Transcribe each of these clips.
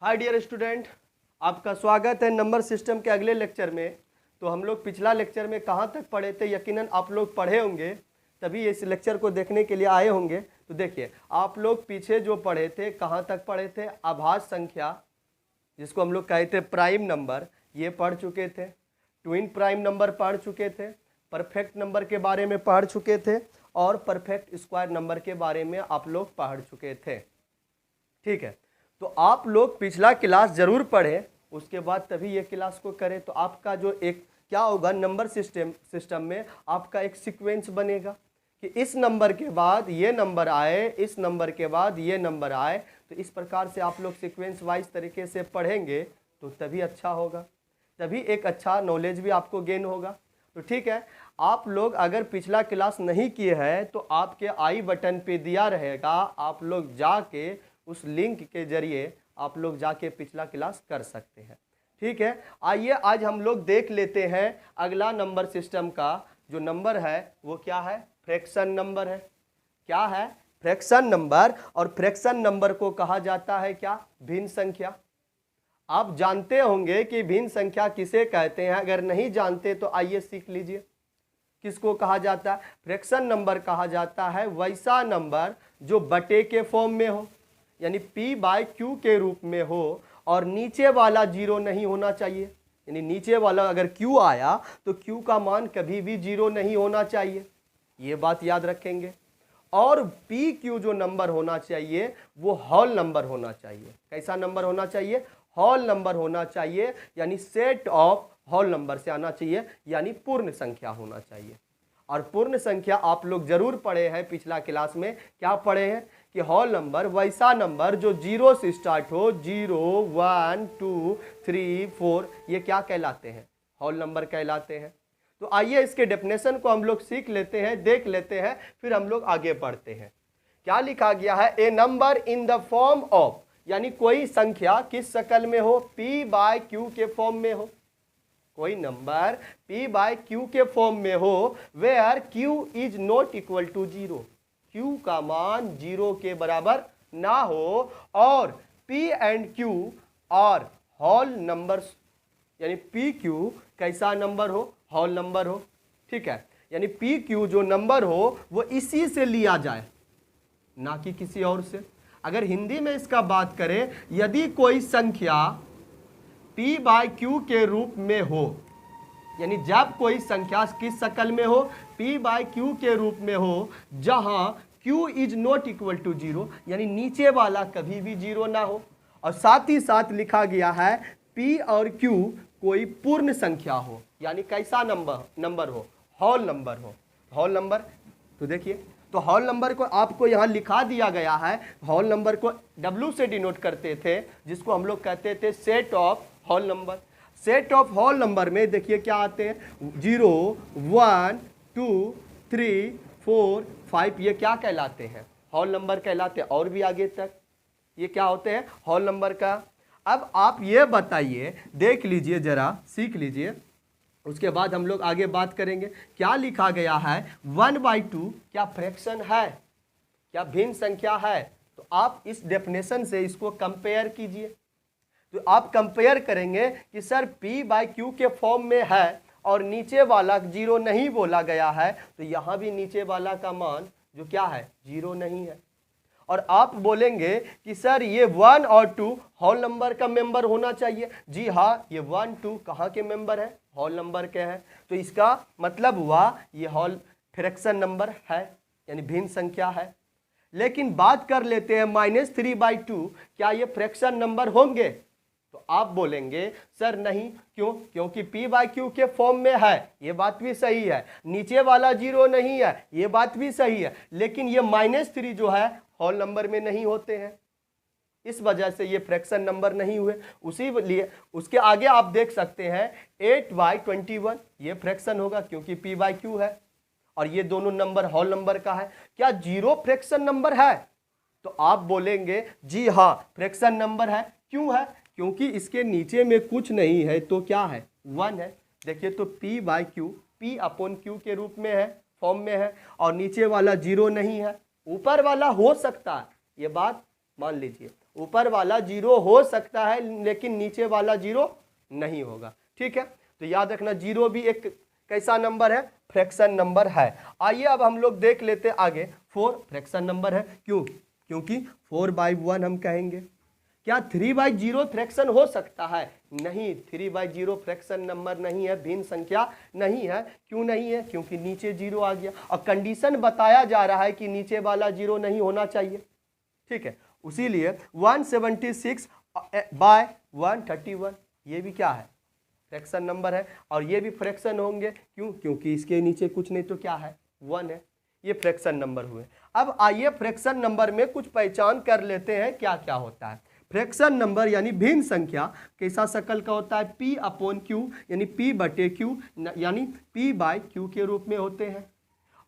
Hi dear student, आपका स्वागत है नंबर सिस्टम के अगले लेक्चर में। तो हम लोग पिछला लेक्चर में कहाँ तक पढ़े थे, यकीनन आप लोग पढ़े होंगे, तभी इस लेक्चर को देखने के लिए आए होंगे। तो देखिए, आप लोग पीछे जो पढ़े थे कहाँ तक पढ़े थे, आभाज्य संख्या जिसको हम लोग कहते थे प्राइम नंबर, ये पढ़ चुके थे। ट्विन प्राइम नंबर पढ़ चुके थे, परफेक्ट नंबर के बारे में पढ़ चुके थे, और परफेक्ट स्क्वायर नंबर के बारे में आप लोग पढ़ चुके थे। ठीक है, तो आप लोग पिछला क्लास जरूर पढ़े, उसके बाद तभी ये क्लास को करें। तो आपका जो एक क्या होगा, नंबर सिस्टम में आपका एक सीक्वेंस बनेगा कि इस नंबर के बाद ये नंबर आए, इस नंबर के बाद ये नंबर आए। तो इस प्रकार से आप लोग सीक्वेंस वाइज तरीके से पढ़ेंगे तो तभी अच्छा होगा, तभी एक अच्छा नॉलेज भी आपको गेन होगा। तो ठीक है, आप लोग अगर पिछला क्लास नहीं किए हैं तो आपके आई बटन पे दिया रहेगा, आप लोग जाके उस लिंक के जरिए आप लोग जाके पिछला क्लास कर सकते हैं। ठीक है, आइए आज हम लोग देख लेते हैं अगला नंबर सिस्टम का जो नंबर है वो क्या है, फ्रैक्शन नंबर है। क्या है? Fraction number. और फ्रैक्शन नंबर को कहा जाता है क्या, भिन्न संख्या। आप जानते होंगे कि भिन्न संख्या किसे कहते हैं, अगर नहीं जानते तो आइए सीख लीजिए। किसको कहा जाता है? फ्रैक्शन नंबर कहा जाता है वैसा नंबर जो बटे के फॉर्म में हो, यानी p/q के रूप में हो, और नीचे वाला जीरो नहीं होना चाहिए। यानी नीचे वाला अगर q आया तो q का मान कभी भी जीरो नहीं होना चाहिए, ये बात याद रखेंगे। और pq जो नंबर होना चाहिए वो होल नंबर होना चाहिए। कैसा नंबर होना चाहिए? होल नंबर होना चाहिए, यानी सेट ऑफ होल नंबर से आना चाहिए, यानी पूर्ण संख्या होना चाहिए। और पूर्ण संख्या आप लोग जरूर पढ़े हैं पिछला क्लास में। क्या पढ़े हैं कि होल नंबर वैसा नंबर जो जीरो से स्टार्ट हो, 0, 1, 2, 3, 4, ये क्या कहलाते हैं? होल नंबर कहलाते हैं। तो आइए इसके डेफिनेशन को हम लोग सीख लेते हैं, देख लेते हैं, फिर हम लोग आगे बढ़ते हैं। क्या लिखा गया है? A number in the form of, यानी कोई संख्या किस शक्ल में हो, p/q के फॉर्म में हो। कोई नंबर p/q के फॉर्म में हो, where q is not equal to 0, q का मान 0 के बराबर ना हो, और p एंड q और होल नंबर्स, यानी pq कैसा नंबर हो, होल नंबर हो। ठीक है, यानी pq जो नंबर हो वो इसी से लिया जाए, ना कि किसी और से। अगर हिंदी में इसका बात करें, यदि कोई संख्या p/q के रूप में हो, यानी जब कोई संख्या किस शक्ल में हो, p/q के रूप में हो, जहां q is not equal to 0, यानी नीचे वाला कभी भी 0 ना हो, और साथ ही साथ लिखा गया है p और q कोई पूर्ण संख्या हो, यानी कैसा नंबर हो, होल नंबर हो। होल नंबर, तो देखिए, तो होल नंबर को आपको यहाँ लिखा दिया गया है। होल नंबर को W से डिनोट करते थे, जिसको हम लोग कहते थे set of whole number. Set of whole number में देखिए क्या आते हैं, 0, 1, 2, 3, 4, 5, ये क्या कहलाते हैं? होल नंबर कहलाते हैं। और भी आगे तक ये क्या होते हैं? होल नंबर का। अब आप ये बताइए, देख लीजिए जरा, सीख लीजिए, उसके बाद हम लोग आगे बात करेंगे। क्या लिखा गया है? 1/2 क्या फ्रैक्शन है, क्या भिन्न संख्या है? तो आप इस डेफिनेशन से इसको कंपेयर कीजिए। तो आप कंपेयर करेंगे कि सर p/q के फॉर्म में है और नीचे वाला 0 नहीं बोला गया है, तो यहाँ भी नीचे वाला का मान जो क्या है, 0 नहीं है। और आप बोलेंगे कि सर ये 1 और 2 होल नंबर का मेंबर होना चाहिए। जी हाँ, ये 1, 2 कहाँ के मेंबर है? होल नंबर के हैं। तो इसका मतलब हुआ ये होल फ्रैक्शन नंबर है, यानी भिन्न संख्या है। लेकिन बात कर लेते हैं -3/2, क्या ये फ्रैक्शन नंबर होंगे? तो आप बोलेंगे सर नहीं, क्यों? क्योंकि p/q के फॉर्म में है, ये बात भी सही है। नीचे वाला 0 नहीं है, ये बात भी सही है। लेकिन ये -3 जो है होल नंबर में नहीं होते हैं, इस वजह से ये फ्रैक्शन नंबर नहीं हुए। उसी लिए उसके आगे आप देख सकते हैं 8/21, ये फ्रैक्शन होगा क्योंकि p/q है, और ये दोनों नंबर होल नंबर का है। क्या 0 फ्रैक्शन नंबर है? तो आप बोलेंगे जी हाँ, फ्रैक्शन नंबर है। क्यों है? क्योंकि इसके नीचे में कुछ नहीं है, तो क्या है, 1 है। देखिए, तो p/q p/q के रूप में है, फॉर्म में है, और नीचे वाला 0 नहीं है। ऊपर वाला हो सकता है, ये बात मान लीजिए ऊपर वाला 0 हो सकता है लेकिन नीचे वाला 0 नहीं होगा। ठीक है, तो याद रखना 0 भी एक कैसा नंबर है, फ्रैक्शन नंबर है। आइए अब हम लोग देख लेते हैं आगे। 4 फ्रैक्शन नंबर है, क्योंकि 4/1 हम कहेंगे। क्या 3/0 फ्रैक्शन हो सकता है? नहीं, 3/0 फ्रैक्शन नंबर नहीं है, भिन्न संख्या नहीं है। क्यों नहीं है? क्योंकि नीचे 0 आ गया और कंडीशन बताया जा रहा है कि नीचे वाला 0 नहीं होना चाहिए। ठीक है, उसीलिए 176/131 ये भी क्या है, फ्रैक्शन नंबर है और ये भी फ्रैक्शन होंगे। क्यों? क्योंकि इसके नीचे कुछ नहीं तो क्या है, 1 है। ये फ्रैक्शन नंबर हुए। अब आइए फ्रैक्शन नंबर में कुछ पहचान कर लेते हैं क्या क्या होता है। फ्रैक्शन नंबर यानी भिन्न संख्या कैसा शक्ल का होता है, P/Q यानी P/Q यानी P/Q के रूप में होते हैं।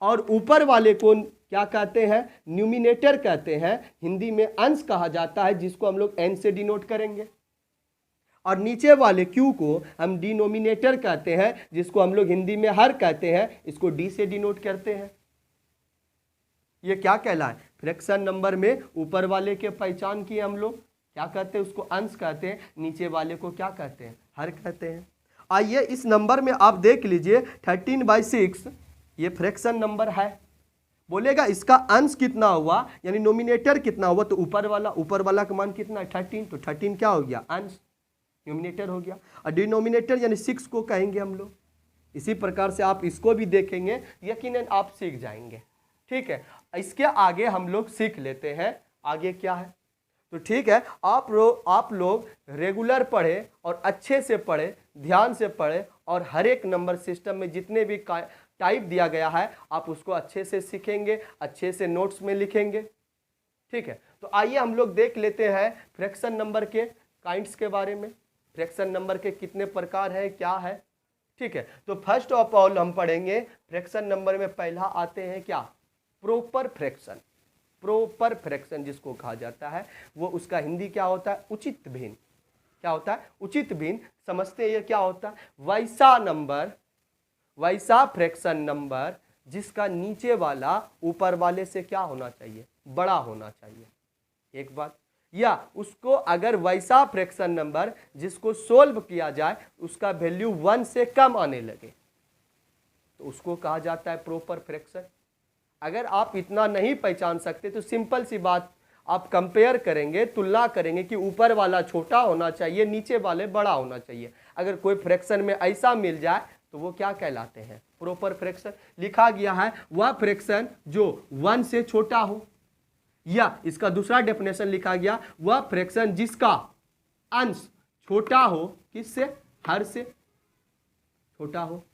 और ऊपर वाले को क्या कहते हैं, न्यूमिनेटर कहते हैं, हिंदी में अंश कहा जाता है, जिसको हम लोग n से डिनोट करेंगे। और नीचे वाले Q को हम डिनोमिनेटर कहते हैं, जिसको हम लोग हिंदी में हर कहते हैं, इसको D से डिनोट करते हैं। ये क्या कहलाए, फ्रैक्शन नंबर में ऊपर वाले के पहचान की हम लोग क्या कहते हैं, उसको अंश कहते हैं, नीचे वाले को क्या कहते हैं, हर कहते हैं। आइए इस नंबर में आप देख लीजिए 13/6 ये फ्रैक्शन नंबर है। बोलेगा इसका अंश कितना हुआ यानी नोमिनेटर कितना हुआ, तो ऊपर वाला का मान कितना है, 13, तो 13 क्या हो गया, अंश, न्यूमिनेटर हो गया। और डिनोमिनेटर यानी 6 को कहेंगे हम लोग। इसी प्रकार से आप इसको भी देखेंगे, यकीनन आप सीख जाएंगे। ठीक है, इसके आगे हम लोग सीख लेते हैं आगे क्या है। तो ठीक है, आप लोग रेगुलर पढ़े और अच्छे से पढ़े, ध्यान से पढ़े और हर एक नंबर सिस्टम में जितने भी टाइप दिया गया है आप उसको अच्छे से सीखेंगे, अच्छे से नोट्स में लिखेंगे। ठीक है, तो आइए हम लोग देख लेते हैं फ्रैक्शन नंबर के काइंड्स के बारे में। फ्रैक्शन नंबर के कितने प्रकार है, क्या है। ठीक है, तो फर्स्ट ऑफ ऑल हम पढ़ेंगे फ्रैक्शन नंबर में पहला आते हैं क्या, प्रॉपर फ्रैक्शन। प्रॉपर फ्रैक्शन जिसको कहा जाता है वो उसका हिंदी क्या होता है, उचित भिन्न। क्या होता है, उचित भिन्न। समझते हैं ये क्या होता है, वैसा फ्रैक्शन नंबर जिसका नीचे वाला ऊपर वाले से क्या होना चाहिए, बड़ा होना चाहिए। एक बात, या उसको अगर वैसा फ्रैक्शन नंबर जिसको सोल्व किया जाए उसका वैल्यू 1 से कम आने लगे तो उसको कहा जाता है प्रॉपर फ्रैक्शन। अगर आप इतना नहीं पहचान सकते तो सिंपल सी बात, आप कंपेयर करेंगे, तुलना करेंगे कि ऊपर वाला छोटा होना चाहिए, नीचे वाले बड़ा होना चाहिए। अगर कोई फ्रैक्शन में ऐसा मिल जाए तो वो क्या कहलाते हैं, प्रॉपर फ्रैक्शन। लिखा गया है वह फ्रैक्शन जो 1 से छोटा हो, या इसका दूसरा डेफिनेशन लिखा गया वह फ्रैक्शन जिसका अंश छोटा हो, किससे, हर से छोटा हो।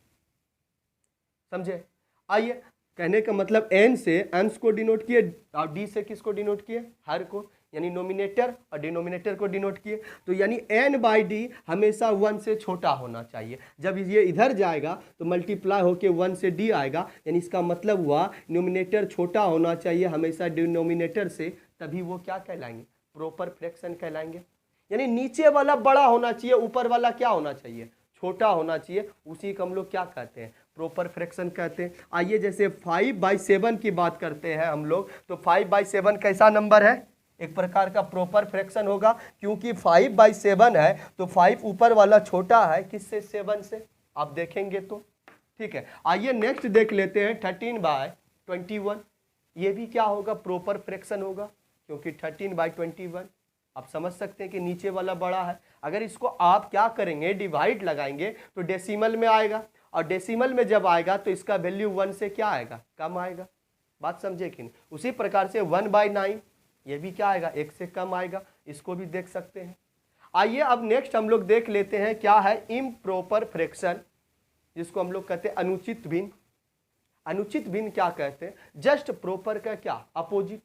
समझे। आइए, कहने का मतलब n से अंश को डिनोट किए और d से किसको डिनोट किए, हर को, यानी नोमिनेटर और डिनोमिनेटर को डिनोट किए। तो यानी n/d हमेशा 1 से छोटा होना चाहिए। जब ये इधर जाएगा तो मल्टीप्लाई होके 1 से d आएगा, यानी इसका मतलब हुआ नोमिनेटर छोटा होना चाहिए हमेशा डिनोमिनेटर से, तभी वो क्या कहलाएंगे, प्रॉपर फ्रैक्शन कहलाएंगे। यानी नीचे वाला बड़ा होना चाहिए, ऊपर वाला क्या होना चाहिए, छोटा होना चाहिए। उसी को हम लोग क्या कहते हैं, प्रॉपर फ्रैक्शन कहते हैं। आइए जैसे 5/7 की बात करते हैं हम लोग, तो 5/7 कैसा नंबर है, एक प्रकार का प्रॉपर फ्रैक्शन होगा, क्योंकि 5/7 है तो 5 ऊपर वाला छोटा है किससे, 7 से, आप देखेंगे तो। ठीक है, आइए नेक्स्ट देख लेते हैं 13/21। ये भी क्या होगा, प्रॉपर फ्रैक्शन होगा, क्योंकि 13/21 आप समझ सकते हैं कि नीचे वाला बड़ा है। अगर इसको आप क्या करेंगे, डिवाइड लगाएंगे तो डेसिमल में आएगा, और डेसिमल में जब आएगा तो इसका वैल्यू 1 से क्या आएगा, कम आएगा। बात समझे कि नहीं। उसी प्रकार से 1/9 ये भी क्या आएगा, 1 से कम आएगा, इसको भी देख सकते हैं। आइए अब नेक्स्ट हम लोग देख लेते हैं क्या है इम्प्रॉपर फ्रैक्शन, जिसको हम लोग कहते हैं अनुचित भिन्न। अनुचित भिन्न क्या कहते हैं, जस्ट प्रॉपर का क्या अपोजिट।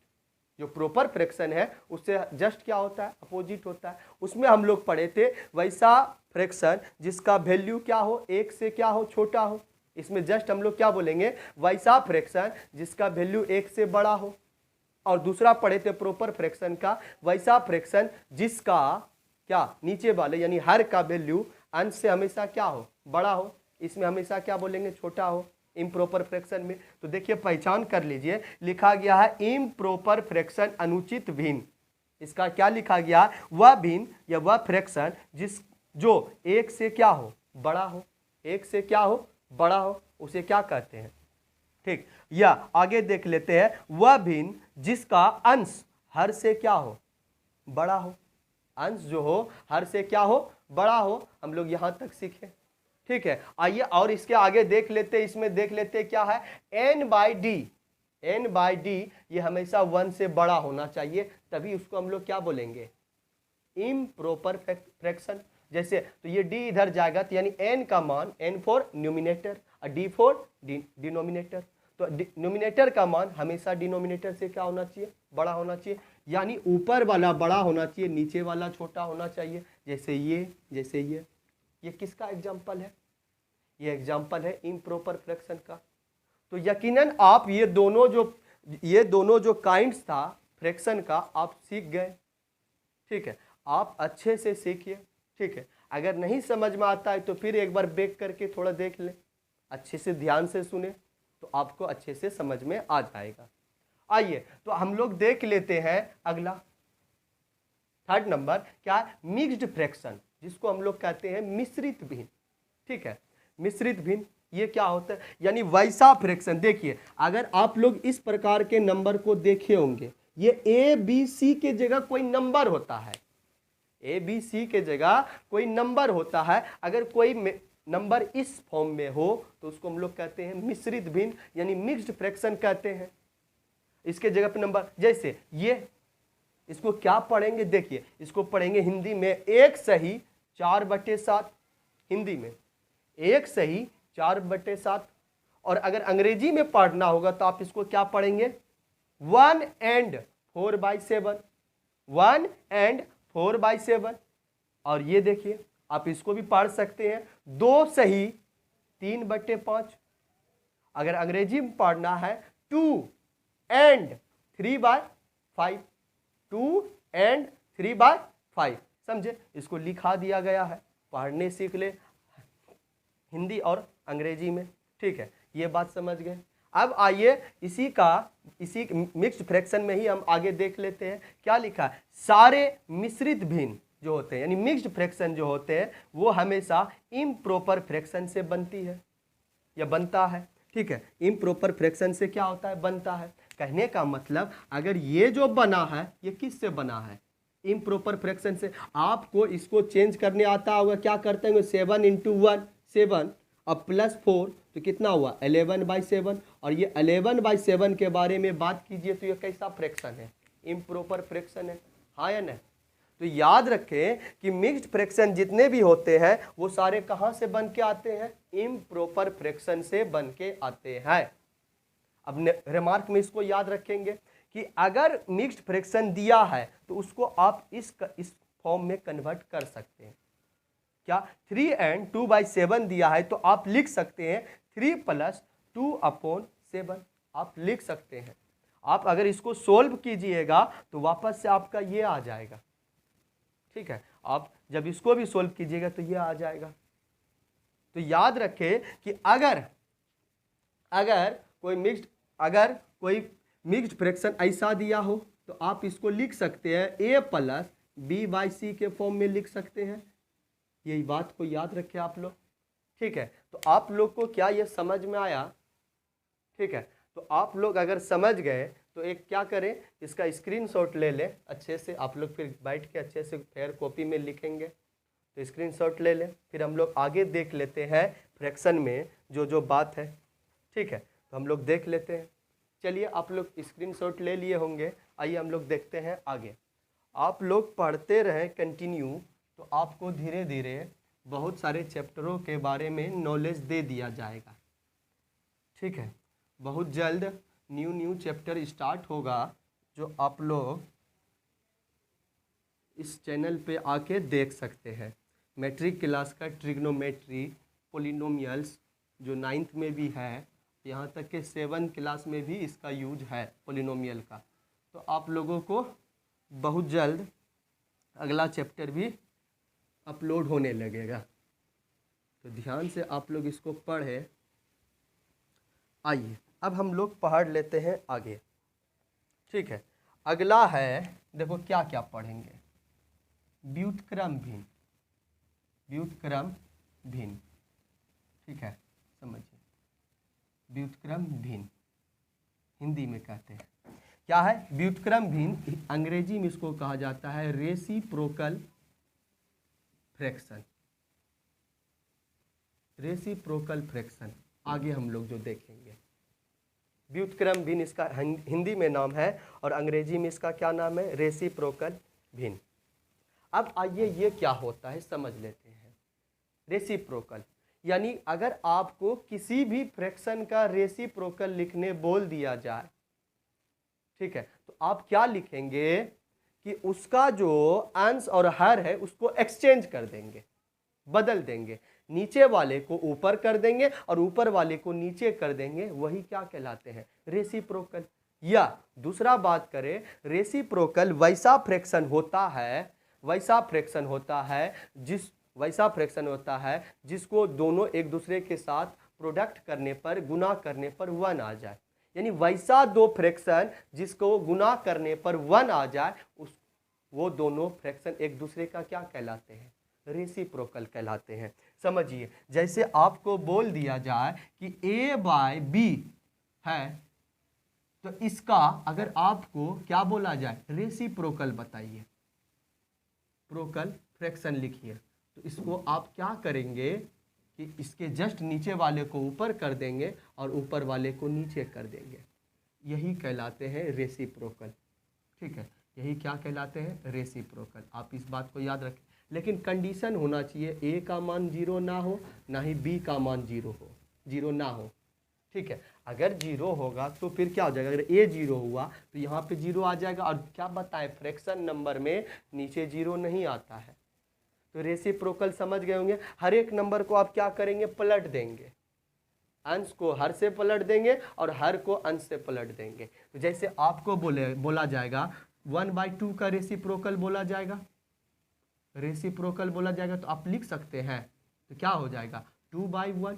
जो प्रॉपर फ्रैक्शन है उससे जस्ट क्या होता है, अपोजिट होता है। उसमें हम लोग पढ़े थे वैसा फ्रैक्शन जिसका वैल्यू क्या हो, 1 से क्या हो, छोटा हो। इसमें जस्ट हम लोग क्या बोलेंगे, वैसा फ्रैक्शन जिसका वैल्यू 1 से बड़ा हो। और दूसरा पढ़े थे प्रॉपर फ्रैक्शन का, वैसा फ्रैक्शन जिसका क्या नीचे वाले यानी हर का वैल्यू अंश से हमेशा क्या हो, बड़ा हो। इसमें हमेशा क्या बोलेंगे, छोटा हो, इम्प्रॉपर फ्रैक्शन में। तो देखिए पहचान कर लीजिए, लिखा गया है इम्प्रॉपर फ्रैक्शन अनुचित भिन्न। इसका क्या लिखा गया, वह भिन्न या वह फ्रैक्शन जो एक से क्या हो, बड़ा हो, एक से क्या हो, बड़ा हो, उसे क्या कहते हैं। ठीक, या आगे देख लेते हैं, वह भिन्न जिसका अंश हर से क्या हो, बड़ा हो। अंश जो हो हर से क्या हो, बड़ा हो। हम लोग यहां तक सीखे। ठीक है, आइए और इसके आगे देख लेते हैं। इसमें देख लेते हैं क्या है, n by D. n by D ये हमेशा 1 से बड़ा होना चाहिए, तभी उसको हम लोग क्या बोलेंगे, इम्प्रॉपर फ्रैक्शन। जैसे तो ये d इधर जाएगा, तो यानी n का मान, n फॉर न्यूमिनेटर और d फॉर डिनोमिनेटर। तो न्यूमिनेटर का मान हमेशा डिनोमिनेटर से क्या होना चाहिए, बड़ा होना चाहिए। यानी ऊपर वाला बड़ा होना चाहिए, नीचे वाला छोटा होना चाहिए। जैसे ये किसका एग्जाम्पल है, ये एग्जाम्पल है इम्प्रॉपर फ्रैक्शन का। तो यकीनन आप ये दोनों जो काइंड्स था फ्रैक्शन का आप सीख गए। ठीक है, आप अच्छे से सीखिए। ठीक है, अगर नहीं समझ में आता है तो फिर एक बार बैक करके थोड़ा देख लें, अच्छे से ध्यान से सुने, तो आपको अच्छे से समझ में आ जाएगा। आइए तो हम लोग देख लेते हैं अगला, थर्ड नंबर क्या है, मिक्स्ड फ्रैक्शन, जिसको हम लोग कहते हैं मिश्रित भिन्न। ठीक है, मिश्रित भिन्न ये क्या होता है, यानी वैसा फ्रैक्शन। देखिए अगर आप लोग इस प्रकार के नंबर को देखे होंगे, ये ए बी सी के जगह कोई नंबर होता है, ए बी सी के जगह कोई नंबर होता है। अगर कोई नंबर इस फॉर्म में हो तो उसको हम लोग कहते हैं मिश्रित भिन्न, यानी मिक्स्ड फ्रैक्शन कहते हैं। इसके जगह पे नंबर, जैसे ये, इसको क्या पढ़ेंगे, देखिए इसको पढ़ेंगे हिंदी में 1 सही 4/7, हिंदी में 1 सही 4/7। और अगर अंग्रेजी में पढ़ना होगा तो आप इसको क्या पढ़ेंगे, 1 and 4/7, 1 and 4/7। और ये देखिए आप इसको भी पढ़ सकते हैं 2 सही 3/5। अगर अंग्रेजी में पढ़ना है 2 and 3/5, 2 and 3/5। समझे, इसको लिखा दिया गया है, पढ़ने सीख ले हिंदी और अंग्रेजी में। ठीक है, ये बात समझ गए। अब आइए इसी मिक्स्ड फ्रैक्शन में ही हम आगे देख लेते हैं क्या लिखा है। सारे मिश्रित भिन्न जो होते हैं, यानी मिक्स्ड फ्रैक्शन जो होते हैं, वो हमेशा इम्प्रॉपर फ्रैक्शन से बनती है या बनता है। ठीक है, इम्प्रॉपर फ्रैक्शन से क्या होता है, बनता है। कहने का मतलब अगर ये जो बना है ये किस से बना है, इम्प्रॉपर फ्रैक्शन से। आपको इसको चेंज करने आता होगा, क्या करते हैं, 7 × 1 7 और +4 तो कितना हुआ 11/7। और ये 11/7 के बारे में बात कीजिए तो ये कैसा फ्रैक्शन है, इम्प्रॉपर फ्रैक्शन है, हाँ या नहीं। तो याद रखें कि मिक्स्ड फ्रैक्शन जितने भी होते हैं वो सारे कहाँ से बन के आते हैं, इम्प्रॉपर फ्रैक्शन से बन के आते हैं। अब रिमार्क में इसको याद रखेंगे कि अगर मिक्स्ड फ्रैक्शन दिया है तो उसको आप इस फॉर्म में कन्वर्ट कर सकते हैं। क्या 3 and 2/7 दिया है तो आप लिख सकते हैं 3 + 2/7, आप लिख सकते हैं। आप अगर इसको सोल्व कीजिएगा तो वापस से आपका ये आ जाएगा। ठीक है, आप जब इसको भी सोल्व कीजिएगा तो ये आ जाएगा। तो याद रखें कि अगर कोई मिक्स्ड फ्रैक्शन ऐसा दिया हो तो आप इसको लिख सकते हैं a + b/c के फॉर्म में लिख सकते हैं। यही बात को याद रखें आप लोग। ठीक है, तो आप लोग को क्या ये समझ में आया। ठीक है, तो आप लोग अगर समझ गए तो एक क्या करें, इसका स्क्रीनशॉट ले लें अच्छे से। आप लोग फिर बैठ के अच्छे से फेयर कॉपी में लिखेंगे, तो स्क्रीनशॉट ले लें। फिर हम लोग आगे देख लेते हैं फ्रैक्शन में जो बात है। ठीक है, तो हम लोग देख लेते हैं। चलिए, आप लोग स्क्रीनशॉट ले लिए होंगे, आइए हम लोग देखते हैं आगे। आप लोग पढ़ते रहें कंटिन्यू, तो आपको धीरे धीरे बहुत सारे चैप्टरों के बारे में नॉलेज दे दिया जाएगा। ठीक है, बहुत जल्द न्यू चैप्टर स्टार्ट होगा जो आप लोग इस चैनल पे आके देख सकते हैं। मैट्रिक क्लास का ट्रिग्नोमेट्री, पोलिनोमियल्स जो 9th में भी है, यहाँ तक के 7th क्लास में भी इसका यूज है पोलिनोमियल का। तो आप लोगों को बहुत जल्द अगला चैप्टर भी अपलोड होने लगेगा, तो ध्यान से आप लोग इसको पढ़ें। आइए अब हम लोग पढ़ लेते हैं आगे। ठीक है, अगला है देखो क्या क्या पढ़ेंगे, व्युत्क्रम भिन्न, व्युत्क्रम भिन्न, ठीक है, समझिए, व्युत्क्रम भिन्न हिंदी में कहते हैं क्या है, व्युत्क्रम भिन्न, अंग्रेजी में इसको कहा जाता है रेसिप्रोकल फ्रैक्शन, रेसिप्रोकल फ्रैक्शन। आगे हम लोग जो देखेंगे, व्युत्क्रम भिन्न इसका हिंदी में नाम है और अंग्रेजी में इसका क्या नाम है, रेसिप्रोकल भिन्न। अब आइए ये क्या होता है समझ लेते हैं। रेसिप्रोकल यानी अगर आपको किसी भी फ्रैक्शन का रेसिप्रोकल लिखने बोल दिया जाए, ठीक है, तो आप क्या लिखेंगे कि उसका जो अंश और हर है उसको एक्सचेंज कर देंगे, बदल देंगे, नीचे वाले को ऊपर कर देंगे और ऊपर वाले को नीचे कर देंगे, वही क्या कहलाते हैं, रेसिप्रोकल। या दूसरा बात करें, रेसिप्रोकल वैसा फ्रैक्शन होता है, वैसा फ्रैक्शन होता है वैसा फ्रैक्शन होता है जिसको दोनों एक दूसरे के साथ प्रोडक्ट करने पर, गुना करने पर 1 आ जाए। यानी वैसा दो फ्रैक्शन जिसको गुना करने पर 1 आ जाए, वो दोनों फ्रैक्शन एक दूसरे का क्या कहलाते हैं, रेसिप्रोकल कहलाते हैं। समझिए, जैसे आपको बोल दिया जाए कि a बाय बी है, तो इसका अगर आपको क्या बोला जाए, रेसिप्रोकल बताइए, प्रोकल फ्रैक्शन लिखिए, तो इसको आप क्या करेंगे कि इसके जस्ट नीचे वाले को ऊपर कर देंगे और ऊपर वाले को नीचे कर देंगे, यही कहलाते हैं रेसिप्रोकल। ठीक है, यही क्या कहलाते हैं, रेसिप्रोकल। आप इस बात को याद रखें, लेकिन कंडीशन होना चाहिए ए का मान 0 ना हो, ना ही बी का मान 0 ना हो। ठीक है, अगर 0 होगा तो फिर क्या हो जाएगा, अगर ए 0 हुआ तो यहाँ पे 0 आ जाएगा। और क्या बताएं, फ्रैक्शन नंबर में नीचे 0 नहीं आता है। तो रेसिप्रोकल समझ गए होंगे, हर एक नंबर को आप क्या करेंगे, पलट देंगे, अंश को हर से पलट देंगे और हर को अंश से पलट देंगे। तो जैसे आपको बोला जाएगा 1/2 का रेसिप्रोकल बोला जाएगा, रेसिप्रोकल बोला जाएगा, तो आप लिख सकते हैं, तो क्या हो जाएगा 2/1,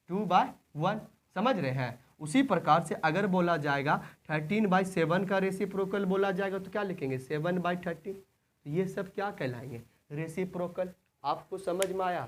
2/1, समझ रहे हैं। उसी प्रकार से अगर बोला जाएगा 13/7 का रेसिप्रोकल बोला जाएगा, तो क्या लिखेंगे 7/13। ये सब क्या कहलाएंगे, रेसिप्रोकल। आपको समझ में आया।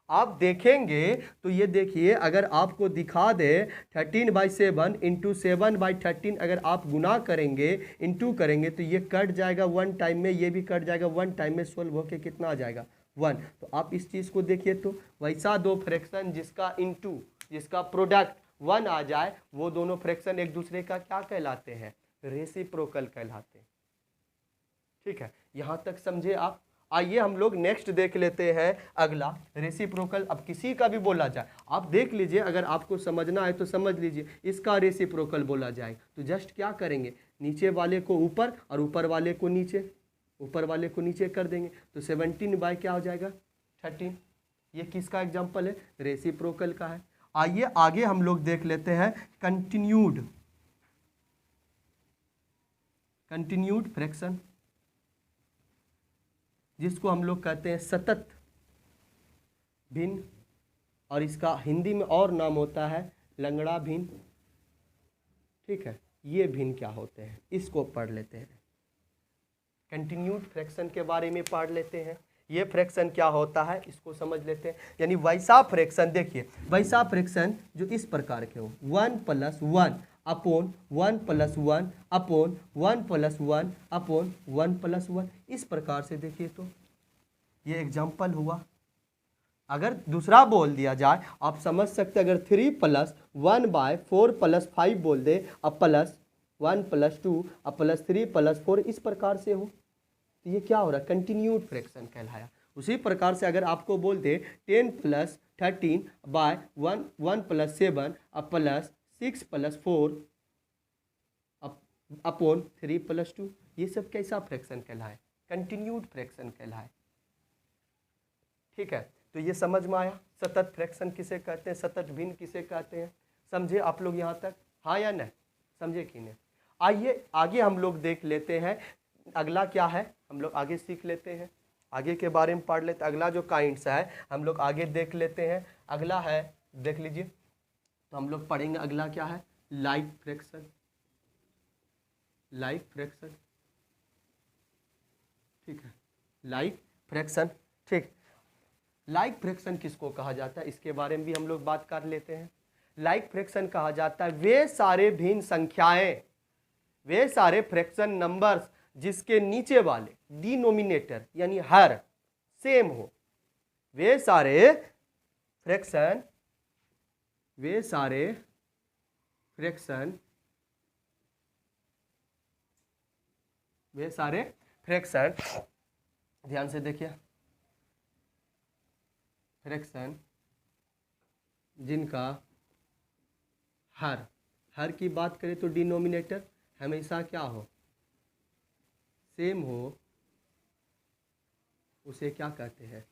आप देखेंगे तो ये देखिए, अगर आपको दिखा दे 13/7 इंटू 7/13, अगर आप गुना करेंगे, इंटू करेंगे, तो ये कट जाएगा 1 टाइम में, ये भी कट जाएगा 1 टाइम में, सोल्व होके कितना आ जाएगा 1। तो आप इस चीज़ को देखिए, तो वैसा दो फ्रैक्शन जिसका इंटू, जिसका प्रोडक्ट 1 आ जाए, वो दोनों फ्रैक्शन एक दूसरे का क्या कहलाते हैं, रेसिप्रोकल कहलाते हैं। ठीक है, यहाँ तक समझे आप। आइए हम लोग नेक्स्ट देख लेते हैं अगला, रेसिप्रोकल। अब किसी का भी बोला जाए, आप देख लीजिए, अगर आपको समझना है तो समझ लीजिए, इसका रेसिप्रोकल बोला जाए तो जस्ट क्या करेंगे, नीचे वाले को ऊपर और ऊपर वाले को नीचे, ऊपर वाले को नीचे कर देंगे, तो 17 बाय क्या हो जाएगा 13। ये किसका एग्जाम्पल है, रेसिप्रोकल का है। आइए आगे हम लोग देख लेते हैं कंटिन्यूड फ्रैक्शन, जिसको हम लोग कहते हैं सतत भिन्न, और इसका हिंदी में और नाम होता है लंगड़ा भिन्न। ठीक है, ये भिन्न क्या होते हैं, इसको पढ़ लेते हैं। कंटिन्यूड फ्रैक्शन के बारे में पढ़ लेते हैं। ये फ्रैक्शन क्या होता है, इसको समझ लेते हैं। यानी वैसा फ्रैक्शन, देखिए वैसा फ्रैक्शन जो इस प्रकार के हो, 1 + 1 अपॉन 1 + 1 अपॉन 1 + 1 अपॉन 1 + 1, इस प्रकार से देखिए, तो ये एग्जाम्पल हुआ। अगर दूसरा बोल दिया जाए, आप समझ सकते, अगर 3 + 1/4 + 5 बोल दे, अब +1 + 2 अब +3 + 4, इस प्रकार से हो, तो ये क्या हो रहा है, कंटिन्यूड फ्रैक्शन कहलाया। उसी प्रकार से अगर आपको बोल दे 10 + 13/1 + 7 अब +6 + 4 अपॉन 3 + 2, ये सब कैसा फ्रैक्शन कहलाए, कंटिन्यूड फ्रैक्शन कहलाए। ठीक है, तो ये समझ में आया, सतत फ्रैक्शन किसे कहते हैं, सतत भिन्न किसे कहते हैं। समझे आप लोग यहाँ तक, हाँ या नहीं, समझे कि नहीं। आइए आगे हम लोग देख लेते हैं, अगला क्या है, हम लोग आगे सीख लेते हैं, आगे के बारे में पढ़ लेते हैं। अगला जो काइंड्स है हम लोग आगे देख लेते हैं। अगला है, देख लीजिए, तो हम लोग पढ़ेंगे, अगला क्या है, लाइट फ्रैक्शन। लाइक फ्रैक्शन, ठीक है, लाइक फ्रैक्शन, ठीक। लाइक फ्रैक्शन किसको कहा जाता है, इसके बारे में भी हम लोग बात कर लेते हैं। लाइक फ्रैक्शन कहा जाता है वे सारे भिन्न संख्याएं, वे सारे फ्रैक्शन नंबर्स जिसके नीचे वाले डिनोमिनेटर यानी हर सेम हो, वे सारे फ्रैक्शन, वे सारे फ्रैक्शन, वे सारे फ्रैक्शन, ध्यान से देखिए, फ्रैक्शन जिनका हर, हर की बात करें तो डिनोमिनेटर हमेशा क्या हो, सेम हो, उसे क्या कहते हैं,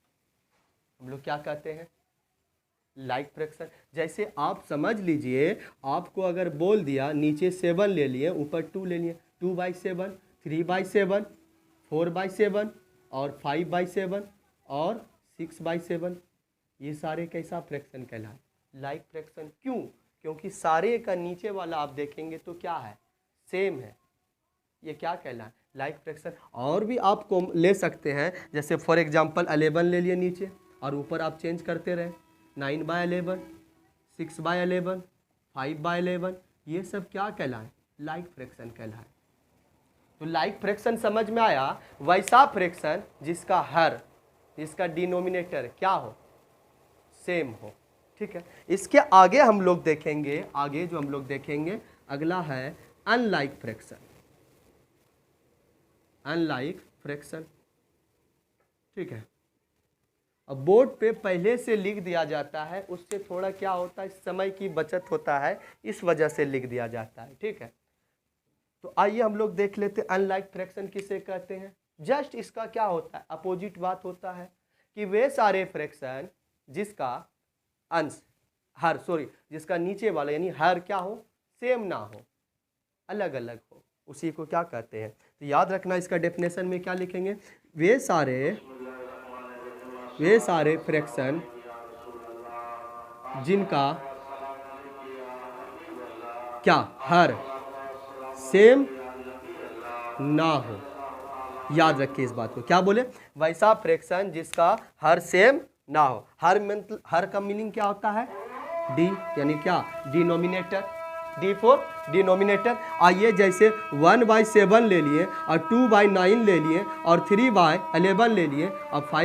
हम लोग क्या कहते हैं, लाइक फ्रैक्शन। जैसे आप समझ लीजिए, आपको अगर बोल दिया नीचे 7 ले लिए, ऊपर 2 ले लिए, 2/7, 3/7, 4/7 और 5/7 और 6/7, ये सारे कैसा फ्रैक्शन कहलाए, लाइक फ्रैक्शन। क्यों? क्योंकि सारे का नीचे वाला आप देखेंगे तो क्या है, सेम है, ये क्या कहलाए, लाइक फ्रैक्शन। और भी आपको ले सकते हैं, जैसे फॉर एग्जांपल 11 ले लिए नीचे और ऊपर आप चेंज करते रहे, 9/11, 6/11, 5/11, ये सब क्या कहलाए, लाइक फ्रैक्शन कहलाए। तो लाइक फ्रैक्शन समझ में आया, वैसा फ्रैक्शन जिसका हर, जिसका डिनोमिनेटर क्या हो, सेम हो, ठीक है। इसके आगे हम लोग देखेंगे, आगे जो हम लोग देखेंगे अगला है अनलाइक फ्रैक्शन, अनलाइक फ्रैक्शन, ठीक है। अब बोर्ड पे पहले से लिख दिया जाता है, उससे थोड़ा क्या होता है, समय की बचत होता है, इस वजह से लिख दिया जाता है, ठीक है। तो आइए हम लोग देख लेते हैं अनलाइक फ्रैक्शन किसे कहते हैं। जस्ट इसका क्या होता है, अपोजिट बात होता है कि वे सारे फ्रैक्शन जिसका अंश, हर सॉरी, जिसका नीचे वाला यानी हर क्या हो, सेम ना हो, अलग अलग हो, उसी को क्या कहते हैं। तो याद रखना, इसका डेफिनेशन में क्या लिखेंगे, वे सारे फ्रैक्शन जिनका क्या हर सेम ना हो, याद रखिए इस बात को, क्या बोले, वैसा फ्रैक्शन जिसका हर सेम ना हो। हर का मीनिंग क्या होता है, डी यानी क्या, डिनोमिनेटर, डी फॉर डिनोमिनेटर। आइए जैसे 1/7 ले लिए और 2/9 ले लिए और 3/11 ले लिए और 5